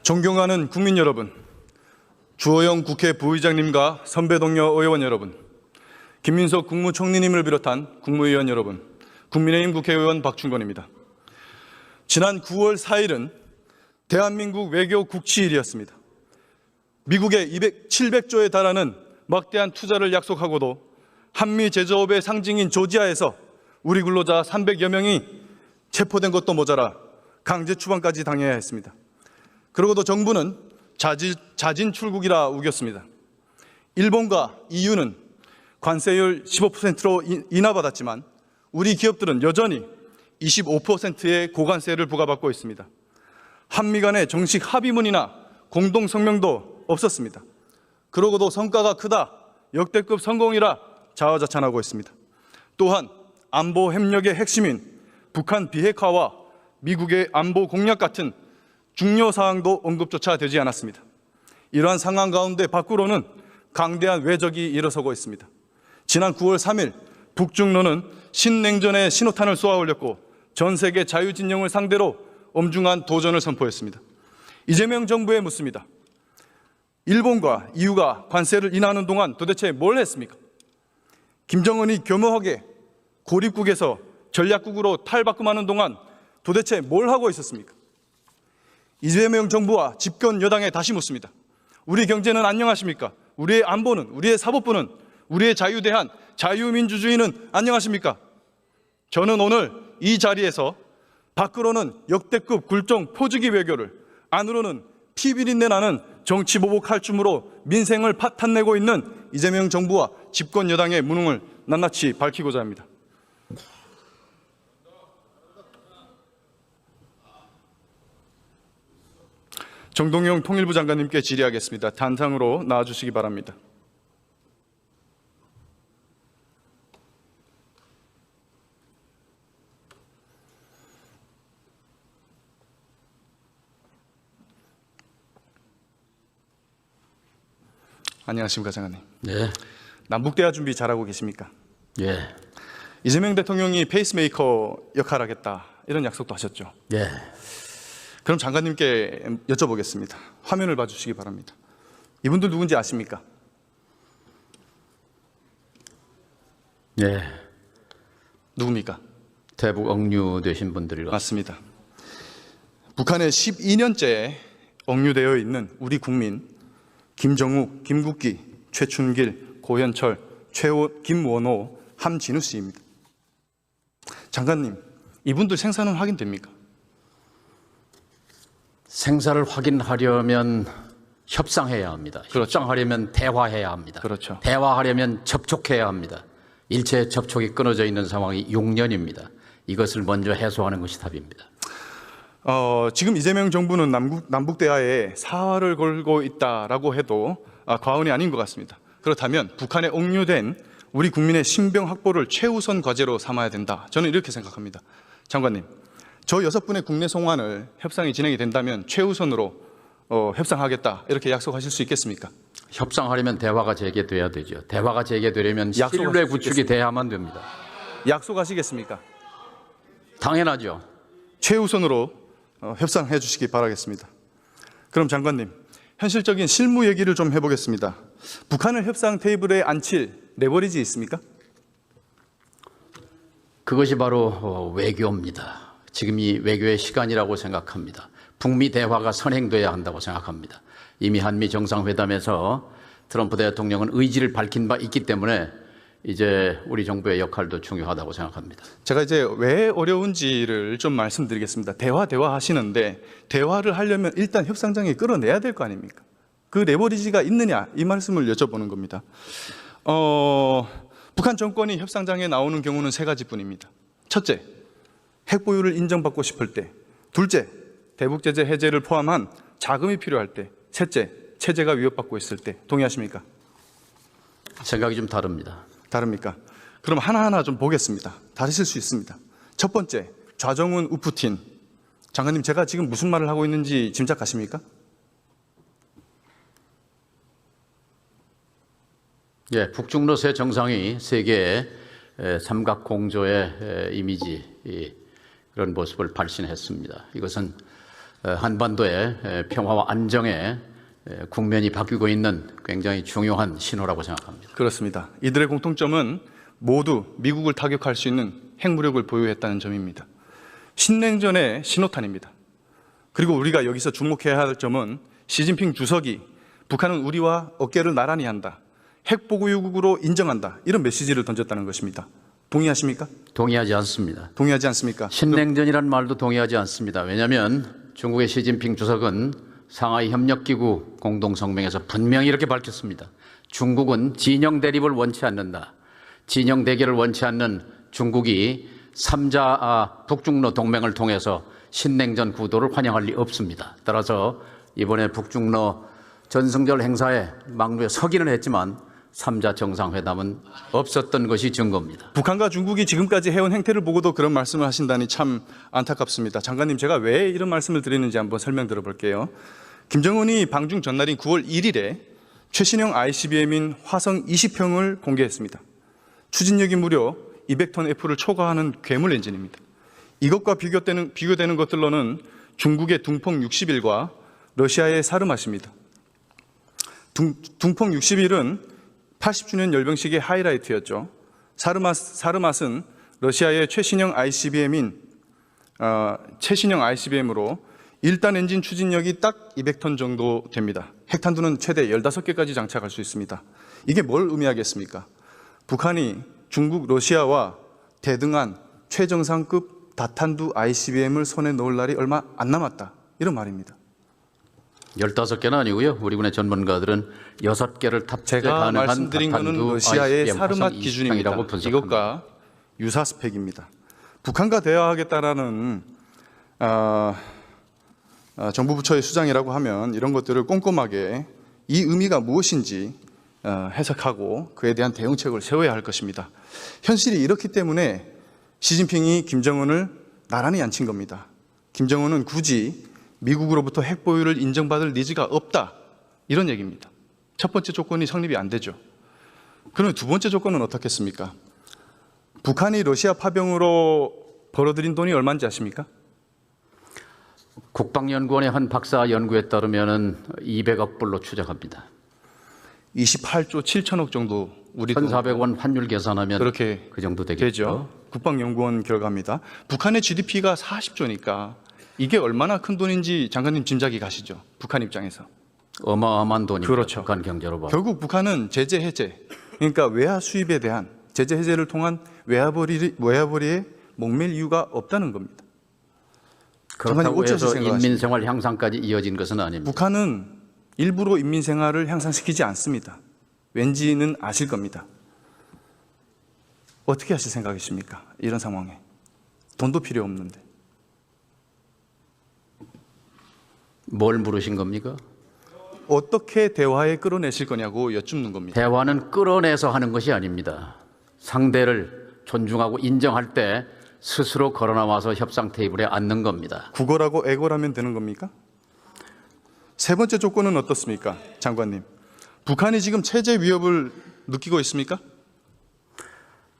존경하는 국민 여러분, 주호영 국회 부의장님과 선배 동료 의원 여러분, 김민석 국무총리님을 비롯한 국무위원 여러분, 국민의힘 국회의원 박충건입니다. 지난 9월 4일은 대한민국 외교 국치일이었습니다. 미국의 700조에 달하는 막대한 투자를 약속하고도 한미 제조업의 상징인 조지아에서 우리 근로자 300여 명이 체포된 것도 모자라 강제 추방까지 당해야 했습니다. 그러고도 정부는 자진 출국이라 우겼습니다. 일본과 EU는 관세율 15%로 인하받았지만 우리 기업들은 여전히 25%의 고관세를 부과받고 있습니다. 한미 간의 정식 합의문이나 공동성명도 없었습니다. 그러고도 성과가 크다, 역대급 성공이라 자화자찬하고 있습니다. 또한 안보 협력의 핵심인 북한 비핵화와 미국의 안보 공약 같은 중요 사항도 언급조차 되지 않았습니다. 이러한 상황 가운데 밖으로는 강대한 외적이 일어서고 있습니다. 지난 9월 3일 북중로는 신냉전의 신호탄을 쏘아 올렸고 전 세계 자유진영을 상대로 엄중한 도전을 선포했습니다. 이재명 정부에 묻습니다. 일본과 EU가 관세를 인하하는 동안 도대체 뭘 했습니까? 김정은이 교묘하게 고립국에서 전략국으로 탈바꿈하는 동안 도대체 뭘 하고 있었습니까? 이재명 정부와 집권 여당에 다시 묻습니다. 우리 경제는 안녕하십니까? 우리의 안보는, 우리의 사법부는, 우리의 자유대한, 자유민주주의는 안녕하십니까? 저는 오늘 이 자리에서 밖으로는 역대급 굴종 포주기 외교를, 안으로는 피비린내 나는 정치 보복 할춤으로 민생을 파탄내고 있는 이재명 정부와 집권 여당의 무능을 낱낱이 밝히고자 합니다. 정동영 통일부 장관님께 질의하겠습니다. 단상으로 나와주시기 바랍니다. 안녕하십니까, 장관님. 네. 남북대화 준비 잘하고 계십니까? 예. 이재명 대통령이 페이스메이커 역할하겠다 이런 약속도 하셨죠. 예. 그럼 장관님께 여쭤보겠습니다. 화면을 봐주시기 바랍니다. 이분들 누군지 아십니까? 예. 누굽니까? 대북 억류되신 분들이라. 맞습니다. 북한에 12년째 억류되어 있는 우리 국민 김정욱, 김국기, 최춘길, 고현철, 김원호, 함진우 씨입니다. 장관님, 이분들 생사는 확인됩니까? 생사를 확인하려면 협상해야 합니다. 그렇죠. 협상하려면 대화해야 합니다. 그렇죠. 대화하려면 접촉해야 합니다. 일체 접촉이 끊어져 있는 상황이 6년입니다. 이것을 먼저 해소하는 것이 답입니다. 지금 이재명 정부는 남북 대화에 사활을 걸고 있다라고 해도 과언이 아닌 것 같습니다. 그렇다면 북한에 억류된 우리 국민의 신병 확보를 최우선 과제로 삼아야 된다. 저는 이렇게 생각합니다. 장관님, 저 6분의 국내 송환을 협상이 진행이 된다면 최우선으로 협상하겠다 이렇게 약속하실 수 있겠습니까? 협상하려면 대화가 재개돼야 되죠. 대화가 재개되려면 신뢰 구축이 돼야만 됩니다. 약속하시겠습니까? 당연하죠. 최우선으로 협상해 주시기 바라겠습니다. 그럼 장관님, 현실적인 실무 얘기를 좀 해보겠습니다. 북한을 협상 테이블에 앉힐 레버리지 있습니까? 그것이 바로 외교입니다. 지금이 외교의 시간이라고 생각합니다. 북미 대화가 선행돼야 한다고 생각합니다. 이미 한미 정상회담에서 트럼프 대통령은 의지를 밝힌 바 있기 때문에 이제 우리 정부의 역할도 중요하다고 생각합니다. 제가 이제 왜 어려운지를 좀 말씀드리겠습니다. 대화 하시는데 대화를 하려면 일단 협상장에 끌어내야 될 거 아닙니까? 그 레버리지가 있느냐 이 말씀을 여쭤보는 겁니다. 북한 정권이 협상장에 나오는 경우는 3가지뿐입니다. 첫째, 핵 보유를 인정받고 싶을 때. 둘째, 대북 제재 해제를 포함한 자금이 필요할 때. 셋째, 체제가 위협받고 있을 때. 동의하십니까? 생각이 좀 다릅니다. 다릅니까? 그럼 하나하나 좀 보겠습니다. 다르실 수 있습니다. 첫 번째, 좌정훈 우푸틴. 장관님, 제가 지금 무슨 말을 하고 있는지 짐작하십니까? 예, 북중로 세 정상이 세계의 삼각 공조의 이미지 그런 모습을 발신했습니다. 이것은 한반도의 평화와 안정에 국면이 바뀌고 있는 굉장히 중요한 신호라고 생각합니다. 그렇습니다. 이들의 공통점은 모두 미국을 타격할 수 있는 핵무력을 보유했다는 점입니다. 신냉전의 신호탄입니다. 그리고 우리가 여기서 주목해야 할 점은 시진핑 주석이 북한은 우리와 어깨를 나란히 한다, 핵보유국으로 인정한다, 이런 메시지를 던졌다는 것입니다. 동의하십니까? 동의하지 않습니다. 동의하지 않습니까? 신냉전이라는 말도 동의하지 않습니다. 왜냐하면 중국의 시진핑 주석은 상하이 협력기구 공동성명에서 분명히 이렇게 밝혔습니다. 중국은 진영 대립을 원치 않는다. 진영 대결을 원치 않는 중국이 3자 북중러 동맹을 통해서 신냉전 구도를 환영할 리 없습니다. 따라서 이번에 북중러 전승절 행사에 막루에 서기는 했지만 3자 정상회담은 없었던 것이 증거입니다. 북한과 중국이 지금까지 해온 행태를 보고도 그런 말씀을 하신다니 참 안타깝습니다. 장관님, 제가 왜 이런 말씀을 드리는지 한번 설명 들어볼게요. 김정은이 방중 전날인 9월 1일에 최신형 ICBM인 화성 20형을 공개했습니다. 추진력이 무려 200톤 F를 초과하는 괴물 엔진입니다. 이것과 비교되는 것들로는 중국의 둥펑 61과 러시아의 사르맛입니다. 둥펑 61은 80주년 열병식의 하이라이트였죠. 사르맛은 러시아의 최신형 ICBM으로 1단 엔진 추진력이 딱 200톤 정도 됩니다. 핵탄두는 최대 15개까지 장착할 수 있습니다. 이게 뭘 의미하겠습니까? 북한이 중국, 러시아와 대등한 최정상급 다탄두 ICBM을 손에 넣을 날이 얼마 안 남았다, 이런 말입니다. 15개는 아니고요. 우리 군의 전문가들은 6개를 탑재 제가 가능한 말씀드린 것은 다탄두 러시아의 ICBM 사르맛 화성 기준입니다. 20형이라고 분석합니다. 이것과 유사 스펙입니다. 북한과 대화하겠다라는 정부 부처의 수장이라고 하면 이런 것들을 꼼꼼하게 이 의미가 무엇인지 해석하고 그에 대한 대응책을 세워야 할 것입니다. 현실이 이렇기 때문에 시진핑이 김정은을 나란히 앉힌 겁니다. 김정은은 굳이 미국으로부터 핵 보유를 인정받을 니즈가 없다, 이런 얘기입니다. 첫 번째 조건이 성립이 안 되죠. 그러면 두 번째 조건은 어떻겠습니까? 북한이 러시아 파병으로 벌어들인 돈이 얼마인지 아십니까? 국방연구원의 한 박사 연구에 따르면 200억 불로 추정합니다. 28조 7천억 정도, 우리 돈 1,400원 환율 계산하면 그렇게 그 정도 되겠죠. 되죠. 국방연구원 결과입니다. 북한의 GDP가 40조니까 이게 얼마나 큰 돈인지 장관님 짐작이 가시죠? 북한 입장에서. 어마어마한 돈입니다. 그렇죠. 북한 경제로 봐도. 결국 북한은 제재 해제, 그러니까 외화 수입에 대한 제재 해제를 통한 외화벌이에 목맬 이유가 없다는 겁니다. 그렇다고 어찌 해서 생각하십니까? 인민생활 향상까지 이어진 것은 아닙니다. 북한은 일부러 인민생활을 향상시키지 않습니다. 왠지는 아실 겁니다. 어떻게 하실 생각이십니까? 이런 상황에. 돈도 필요 없는데. 뭘 물으신 겁니까? 어떻게 대화에 끌어내실 거냐고 여쭙는 겁니다. 대화는 끌어내서 하는 것이 아닙니다. 상대를 존중하고 인정할 때 스스로 걸어나와서 협상 테이블에 앉는 겁니다. 국어라고 애고라면 되는 겁니까? 세 번째 조건은 어떻습니까? 장관님. 북한이 지금 체제 위협을 느끼고 있습니까?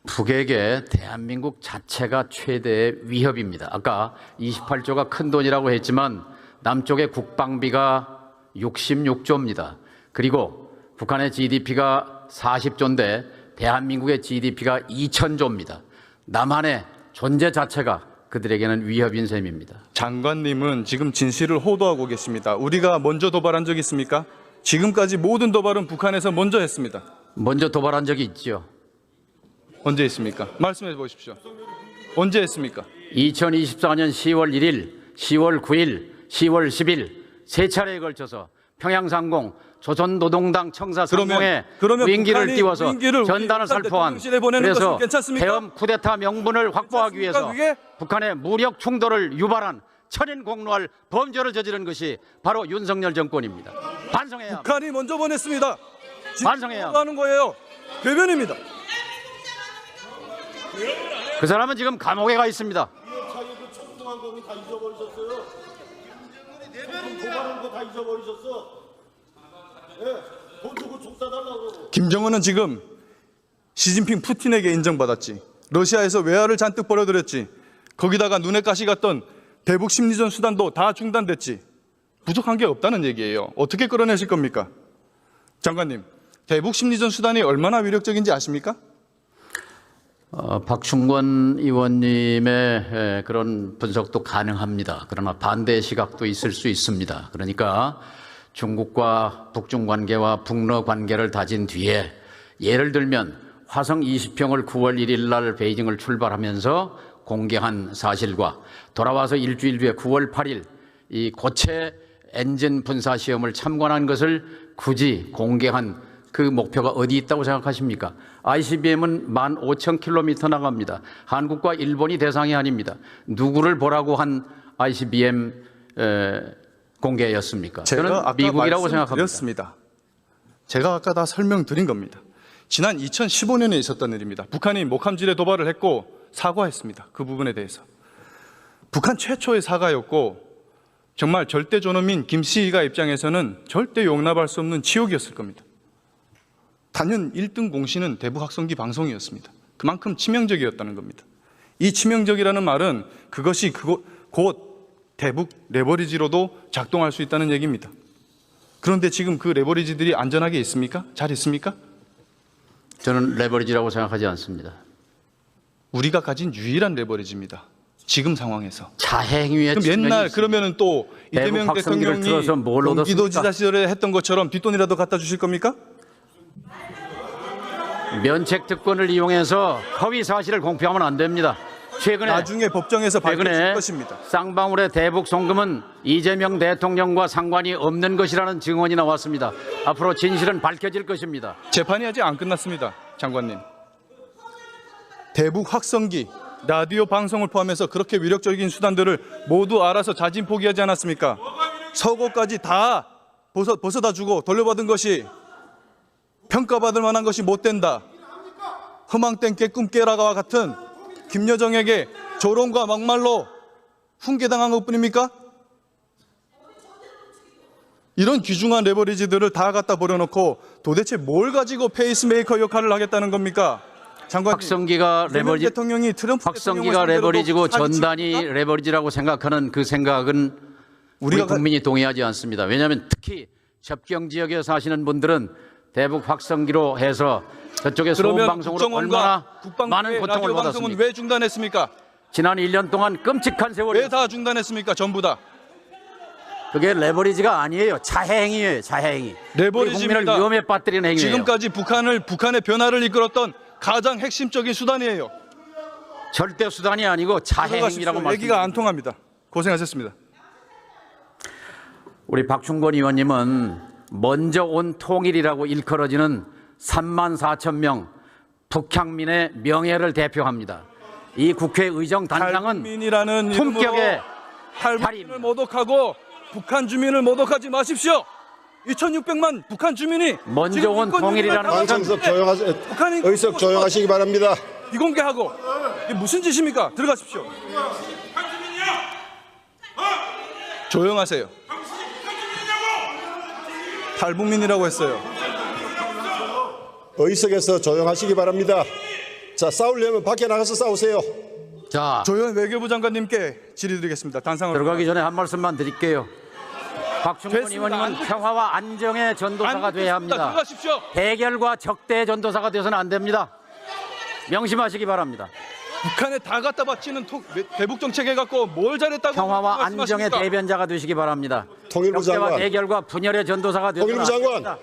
북에게 대한민국 자체가 최대의 위협입니다. 아까 28조가 큰 돈이라고 했지만 남쪽의 국방비가 66조입니다. 그리고 북한의 GDP가 40조인데 대한민국의 GDP가 2,000조입니다. 남한의 존재 자체가 그들에게는 위협인 셈입니다. 장관님은 지금 진실을 호도하고 계십니다. 우리가 먼저 도발한 적 있습니까? 지금까지 모든 도발은 북한에서 먼저 했습니다. 먼저 도발한 적이 있죠. 언제 했습니까? 말씀해 보십시오. 언제 했습니까? 2024년 10월 1일, 10월 9일, 10월 10일 세 차례에 걸쳐서 평양상공 조선노동당 청사 상공에 그러면 무인기를 북한이 띄워서 무인기를 전단을 살포한, 대통령실에 보내는 그래서 것은 괜찮습니까? 대엄 쿠데타 명분을 확보하기 위해서 그게? 북한의 무력 충돌을 유발한 천인공노할 범죄를 저지른 것이 바로 윤석열 정권입니다. 반성해야 합니다. 북한이 먼저 보냈습니다. 반성해야 하는 거예요. 궤변입니다. 그 사람은 지금 감옥에 가 있습니다. 자기들 청동한 거다 잊어버리셨어요. 도발한 거 다 잊어버리셨어. 돈 주고 총 쏴달라고. 김정은은 지금 시진핑 푸틴에게 인정받았지. 러시아에서 외화를 잔뜩 벌어들였지. 거기다가 눈에 가시 갔던 대북 심리전 수단도 다 중단됐지. 부족한 게 없다는 얘기예요. 어떻게 끌어내실 겁니까? 장관님, 대북 심리전 수단이 얼마나 위력적인지 아십니까? 박충권 의원님의 그런 분석도 가능합니다. 그러나 반대 시각도 있을 수 있습니다. 그러니까 중국과 북중 관계와 북러 관계를 다진 뒤에 예를 들면 화성 20형을 9월 1일 날 베이징을 출발하면서 공개한 사실과 돌아와서 일주일 뒤에 9월 8일 이 고체 엔진 분사 시험을 참관한 것을 굳이 공개한 그 목표가 어디 있다고 생각하십니까? ICBM은 15,000km 나갑니다. 한국과 일본이 대상이 아닙니다. 누구를 보라고 한 ICBM 공개였습니까? 저는 미국이라고 생각합니다. 제가 아까 다 설명드린 겁니다. 지난 2015년에 있었던 일입니다. 북한이 목함질에 도발을 했고 사과했습니다. 그 부분에 대해서. 북한 최초의 사과였고 정말 절대 존엄인 김씨가 입장에서는 절대 용납할 수 없는 지옥이었을 겁니다. 단연 1등 공신은 대북 확성기 방송이었습니다. 그만큼 치명적이었다는 겁니다. 이 치명적이라는 말은 그것이 곧 대북 레버리지로도 작동할 수 있다는 얘기입니다. 그런데 지금 그 레버리지들이 안전하게 있습니까? 잘 있습니까? 저는 레버리지라고 생각하지 않습니다. 우리가 가진 유일한 레버리지입니다. 지금 상황에서. 자행위의 그럼 옛날 그러면은 또 이재명 대통령이 경기도지사 시절에 했던 것처럼 뒷돈이라도 갖다 주실 겁니까? 면책 특권을 이용해서 허위 사실을 공표하면 안 됩니다. 최근에 나중에 법정에서 밝혀질 것입니다. 쌍방울의 대북 송금은 이재명 대통령과 상관이 없는 것이라는 증언이 나왔습니다. 앞으로 진실은 밝혀질 것입니다. 재판이 아직 안 끝났습니다. 장관님. 대북 확성기, 라디오 방송을 포함해서 그렇게 위력적인 수단들을 모두 알아서 자진 포기하지 않았습니까? 서고까지 다 벗어다 주고 돌려받은 것이 평가받을 만한 것이 못 된다. 허망된 깨꿈 깨라가와 같은 김여정에게 조롱과 막말로 훈계당한 것뿐입니까? 이런 귀중한 레버리지들을 다 갖다 버려놓고 도대체 뭘 가지고 페이스메이커 역할을 하겠다는 겁니까? 장관님, 확성기가 레버리지고 전단이 레버리지라고 생각하는 그 생각은 우리 국민이 동의하지 않습니다. 왜냐하면 특히 접경 지역에 사시는 분들은 대북 확성기로 해서 저쪽에 소음 방송으로 얼마나 많은 고통을 받았습니까? 왜 중단했습니까? 지난 1년 동안 끔찍한 세월이 왜 다 중단했습니까? 전부 다. 그게 레버리지가 아니에요. 자해행위예요. 자해행위. 레버리지입니다. 국민을 위험에 빠뜨리는 행위예요. 지금까지 북한의 변화를 이끌었던 가장 핵심적인 수단이에요. 절대 수단이 아니고 자해행위라고 말씀드립니다. 얘기가 안 통합니다. 고생하셨습니다. 우리 박충권 의원님은 먼저 온 통일이라고 일컬어지는 34,000명 북향민의 명예를 대표합니다. 이 국회 의정단장은 품격의 탈북민을 모독하고 북한 주민을 모독하지 마십시오. 2,600만 북한 주민이 먼저 온 통일이라는 것은 의석 조용하시기 바랍니다. 비공개하고 이게 무슨 짓입니까? 들어가십시오. 조용하세요. 탈북민이라고 했어요. 의석에서 조용하시기 바랍니다. 자, 싸우려면 밖에 나가서 싸우세요. 자, 조현 외교부 장관님께 질의드리겠습니다. 단상으로 들어가기 전에 한 말씀만 드릴게요. 박충권 의원님은 평화와 안정의 전도사가 돼야 합니다. 들어가십시오. 대결과 적대의 전도사가 되어서는 안 됩니다. 명심하시기 바랍니다. 북한에 다 갖다 바치는 대북 정책 해갖고 뭘 잘했다고 평화와 안정의 대변자가 되시기 바랍니다. 통일부 적대와 장관. 대결과 분열의 전도사가 되어서는 통일부 안 장관. 됩니다.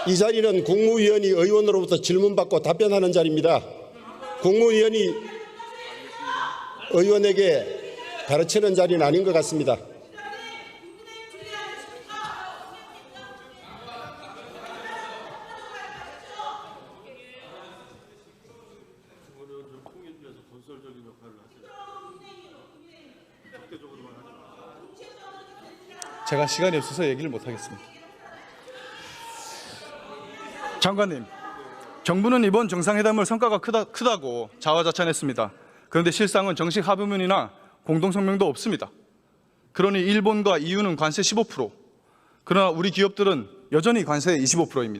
이 자리는 국무위원이 의원으로부터 질문받고 답변하는 자리입니다. 국무위원이 의원에게 가르치는 자리는 아닌 것 같습니다. 제가 시간이 없어서 얘기를 못하겠습니다. 장관님, 정부는 이번 정상회담을 성과가 크다고 자화자찬했습니다. 그런데 실상은 정식 합의문이나 공동성명도 없습니다. 그러니 일본과 EU는 관세 15%, 그러나 우리 기업들은 여전히 관세 25%입니다.